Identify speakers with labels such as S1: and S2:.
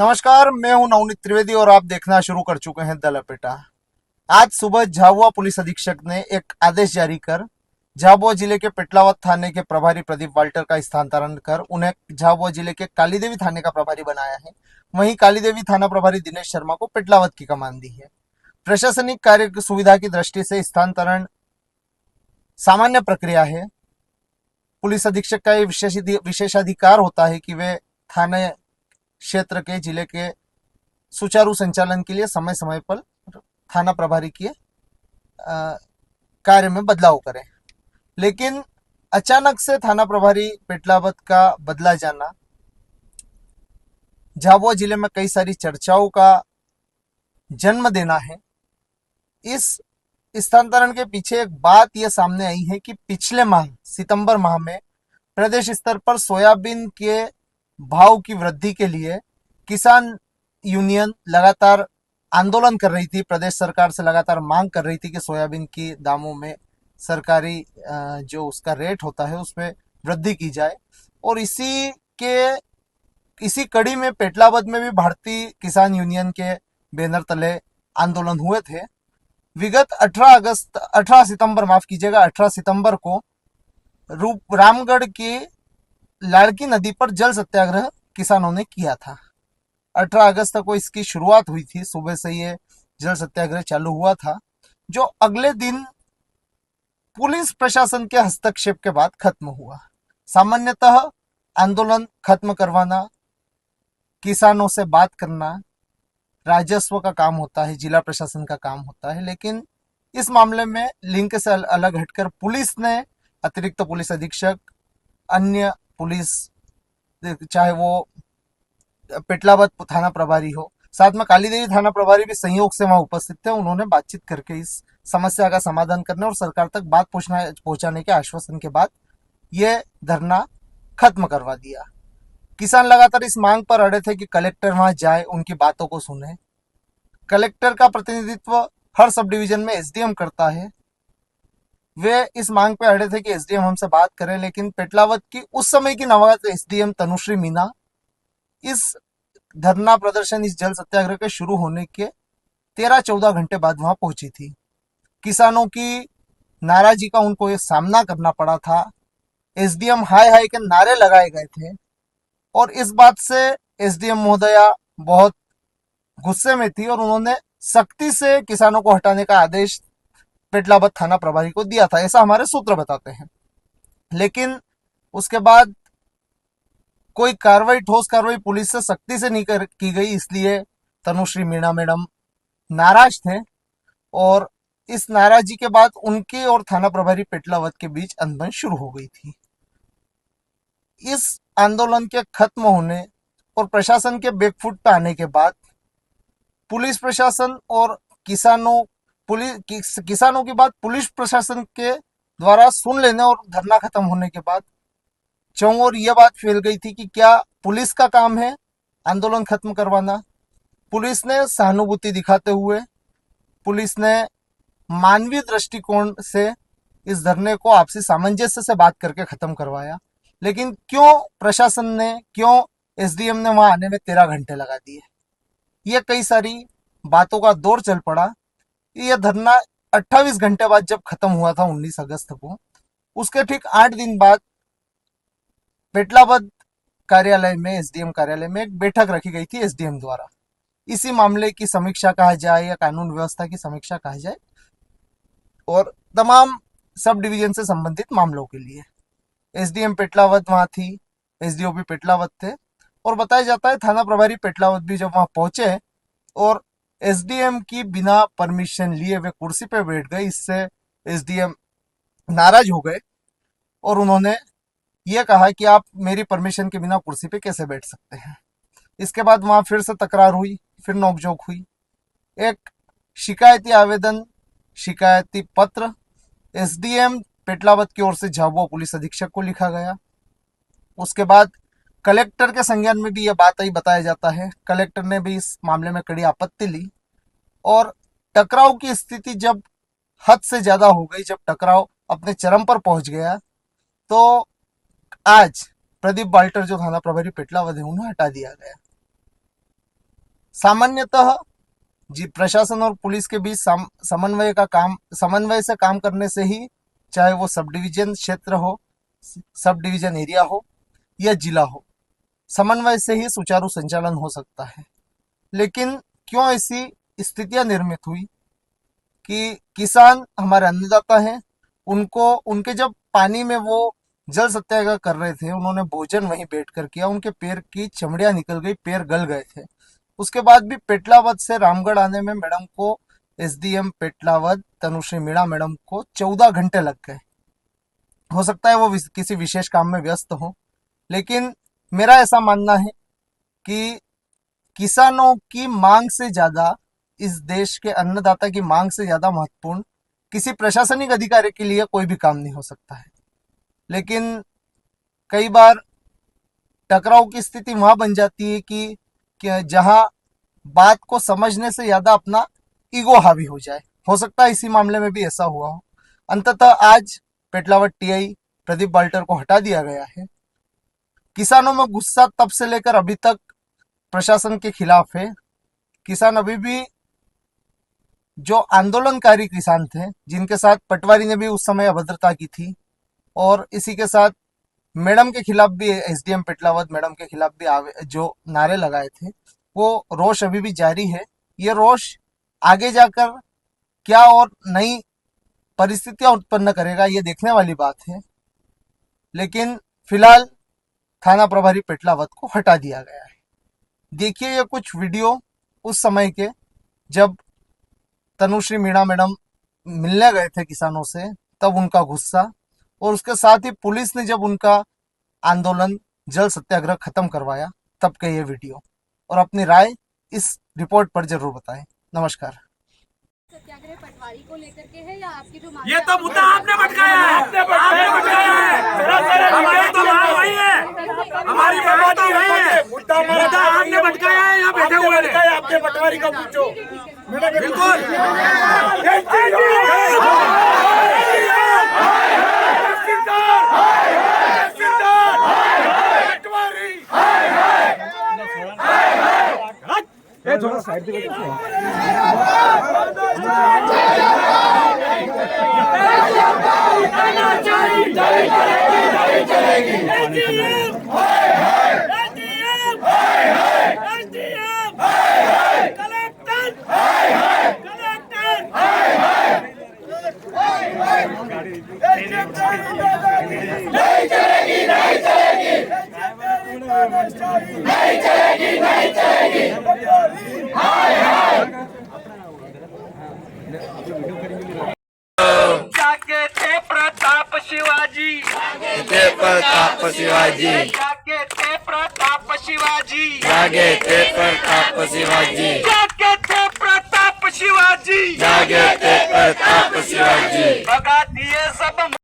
S1: नमस्कार, मैं हूं नवनीत त्रिवेदी और आप देखना शुरू कर चुके हैं द लपेटा। आज सुबह झाबुआ पुलिस अधीक्षक ने एक आदेश जारी कर झाबुआ जिले के पेटलावद थाने के प्रभारी प्रदीप वाल्टर का स्थानांतरण कर उन्हें झाबुआ जिले के कालीदेवी थाने का प्रभारी बनाया है। वहीं कालीदेवी थाना प्रभारी दिनेश शर्मा को पेटलावद की कमान दी है। प्रशासनिक कार्य सुविधा की दृष्टि से स्थानांतरण सामान्य प्रक्रिया है। पुलिस अधीक्षक का ये विशेषाधिकार होता है कि वे थाने क्षेत्र के जिले के सुचारू संचालन के लिए समय समय पर थाना प्रभारी के कार्य में बदलाव करें। लेकिन अचानक से थाना प्रभारी पेटलावद का बदला जाना झाबुआ जिले में कई सारी चर्चाओं का जन्म देना है। इस स्थानांतरण के पीछे एक बात यह सामने आई है कि पिछले माह सितंबर माह में प्रदेश स्तर पर सोयाबीन के भाव की वृद्धि के लिए किसान यूनियन लगातार आंदोलन कर रही थी। प्रदेश सरकार से लगातार मांग कर रही थी कि सोयाबीन की दामों में सरकारी जो उसका रेट होता है उसमें वृद्धि की जाए। और इसी कड़ी में पेटलावद में भी भारतीय किसान यूनियन के बैनर तले आंदोलन हुए थे। विगत 18 सितंबर माफ कीजिएगा 18 सितंबर को रामगढ़ की लाड़की नदी पर जल सत्याग्रह किसानों ने किया था। 18 अगस्त को इसकी शुरुआत हुई थी। सुबह से ये जल सत्याग्रह चालू हुआ था, जो अगले दिन पुलिस प्रशासन के हस्तक्षेप के बाद खत्म हुआ। सामान्यतः आंदोलन खत्म करवाना, किसानों से बात करना राजस्व का काम होता है, जिला प्रशासन का काम होता है। लेकिन इस मामले में लिंक से अलग हटकर पुलिस ने, अतिरिक्त पुलिस अधीक्षक, अन्य पुलिस, चाहे वो पेटलावद थाना प्रभारी हो, साथ में कालीदेवी थाना प्रभारी भी संयोग से वहां उपस्थित थे। उन्होंने बातचीत करके इस समस्या का समाधान करने और सरकार तक बात पहुंचाने के आश्वासन के बाद ये धरना खत्म करवा दिया। किसान लगातार इस मांग पर अड़े थे कि कलेक्टर वहां जाए, उनकी बातों को सुने। कलेक्टर का प्रतिनिधित्व हर सब डिवीजन में एसडीएम करता है। वे इस मांग पे अड़े थे कि एसडीएम हमसे बात करें, लेकिन पेटलावद की उस समय की नवागत एसडीएम तनुश्री मीना इस धरना प्रदर्शन, इस जल सत्याग्रह के शुरू होने के 13-14 घंटे बाद वहां पहुंची थी। किसानों की नाराजगी का उनको ये सामना करना पड़ा था। एसडीएम हाय हाय के नारे लगाए गए थे और इस बात से एसडीएम महोदया बहुत गुस्से में थी और उन्होंने सख्ती से किसानों को हटाने का आदेश पेटलावद थाना प्रभारी को दिया था, ऐसा हमारे सूत्र बताते हैं। लेकिन उसके बाद कोई कार्रवाई, ठोस कार्रवाई पुलिस से सख्ती से नहीं की गई, इसलिए तनुश्री मीणा मैडम नाराज थे और इस नाराजगी के बाद उनके और थाना प्रभारी पेटलावद के बीच अनबन शुरू हो गई थी। इस आंदोलन के खत्म होने और प्रशासन के बैकफुट पे आने के बाद पुलिस प्रशासन और किसानों की बात पुलिस प्रशासन के द्वारा सुन लेने और धरना खत्म होने के बाद चौंर यह बात फैल गई थी कि क्या पुलिस का काम है आंदोलन खत्म करवाना। पुलिस ने सहानुभूति दिखाते हुए, पुलिस ने मानवीय दृष्टिकोण से इस धरने को आपसी सामंजस्य से बात करके खत्म करवाया। लेकिन क्यों प्रशासन ने, क्यों एसडीएम ने वहां आने में 13 घंटे लगा दिए? ये कई सारी बातों का दौर चल पड़ा। यह धरना 28 घंटे बाद जब खत्म हुआ था 19 अगस्त को, उसके ठीक 8 दिन बाद पेटलावद कार्यालय में, एसडीएम कार्यालय में एक बैठक रखी गई थी एसडीएम द्वारा। इसी मामले की समीक्षा कहा जाए या कानून व्यवस्था की समीक्षा कहा जाए और तमाम सब डिवीजन से संबंधित मामलों के लिए एसडीएम पेटलावद वहां थी, एसडीओपी पेटलावद थे और बताया जाता है थाना प्रभारी पेटलावद भी जब वहां पहुंचे और एसडीएम की बिना परमिशन लिए वे कुर्सी पे बैठ गए। इससे एसडीएम नाराज हो गए और उन्होंने ये कहा कि आप मेरी परमिशन के बिना कुर्सी पे कैसे बैठ सकते हैं। इसके बाद वहां फिर से तकरार हुई, फिर नोकझोंक हुई। एक शिकायती आवेदन, शिकायती पत्र एसडीएम पेटलावद की ओर से झाबुआ पुलिस अधीक्षक को लिखा गया। उसके बाद कलेक्टर के संज्ञान में भी यह बात आई, बताया जाता है। कलेक्टर ने भी इस मामले में कड़ी आपत्ति ली और टकराव की स्थिति जब हद से ज्यादा हो गई, जब टकराव अपने चरम पर पहुंच गया, तो आज प्रदीप वाल्टर जो थाना प्रभारी पेटलावद है उन्हें हटा दिया गया। सामान्यतः जी प्रशासन और पुलिस के बीच समन्वय से काम करने से ही, चाहे वो सब डिवीजन क्षेत्र हो, सब डिवीजन एरिया हो या जिला हो, समन्वय से ही सुचारू संचालन हो सकता है। लेकिन क्यों ऐसी स्थितियां निर्मित हुई कि किसान हमारे अन्नदाता हैं, उनको उनके जब पानी में वो जल सत्याग्रह कर रहे थे, उन्होंने भोजन वहीं बैठकर किया, उनके पैर की चमड़ियां निकल गई, पैर गल गए थे। उसके बाद भी पेटलावद से रामगढ़ आने में मैडम को, एसडीएम पेटलावद तनुश्री मीणा मैडम को 14 घंटे लग गए। हो सकता है वो किसी विशेष काम में व्यस्त हो, लेकिन मेरा ऐसा मानना है कि किसानों की मांग से ज्यादा, इस देश के अन्नदाता की मांग से ज्यादा महत्वपूर्ण किसी प्रशासनिक अधिकारी के लिए कोई भी काम नहीं हो सकता है। लेकिन कई बार टकराव की स्थिति वहां बन जाती है कि जहां बात को समझने से ज्यादा अपना ईगो हावी हो जाए। हो सकता है इसी मामले में भी ऐसा हुआ हो। अंततः आज पेटलावद टीआई प्रदीप बाल्टर को हटा दिया गया है। किसानों में गुस्सा तब से लेकर अभी तक प्रशासन के खिलाफ है। किसान अभी भी, जो आंदोलनकारी किसान थे, जिनके साथ पटवारी ने भी उस समय अभद्रता की थी, और इसी के साथ मैडम के खिलाफ भी, एसडीएम पेटलावद मैडम के खिलाफ भी जो नारे लगाए थे, वो रोष अभी भी जारी है। ये रोष आगे जाकर क्या और नई परिस्थितियां उत्पन्न करेगा, ये देखने वाली बात है। लेकिन फिलहाल थाना प्रभारी पेटलावद को हटा दिया गया है। देखिए ये कुछ वीडियो उस समय के, जब तनुश्री मीणा मैडम मिलने गए थे किसानों से, तब उनका गुस्सा, और उसके साथ ही पुलिस ने जब उनका आंदोलन, जल सत्याग्रह खत्म करवाया, तब के ये वीडियो। और अपनी राय इस रिपोर्ट पर जरूर बताएं। नमस्कार।
S2: सत्याग्रह पटवारी को लेकर के है या आपकी जो मांग,
S3: ये तो मुद्दा आपने भटकाया है, आपने भटकाया है। हमारी तो मांग वही है, हमारी मांग तो वही है। मुद्दा आपने भटकाया है, यहाँ बैठे हुए हैं। आपने पटवारी को पूछो। बिल्कुल। थोड़ा साइड पे जागे थे प्रताप शिवाजी,
S4: ते प्रताप शिवाजी,
S3: जागे थे प्रताप शिवाजी,
S4: जागे ते प्रताप शिवाजी,
S3: जागे थे प्रताप शिवाजी,
S4: जागे ते प्रताप शिवाजी।
S3: भगा दिए सब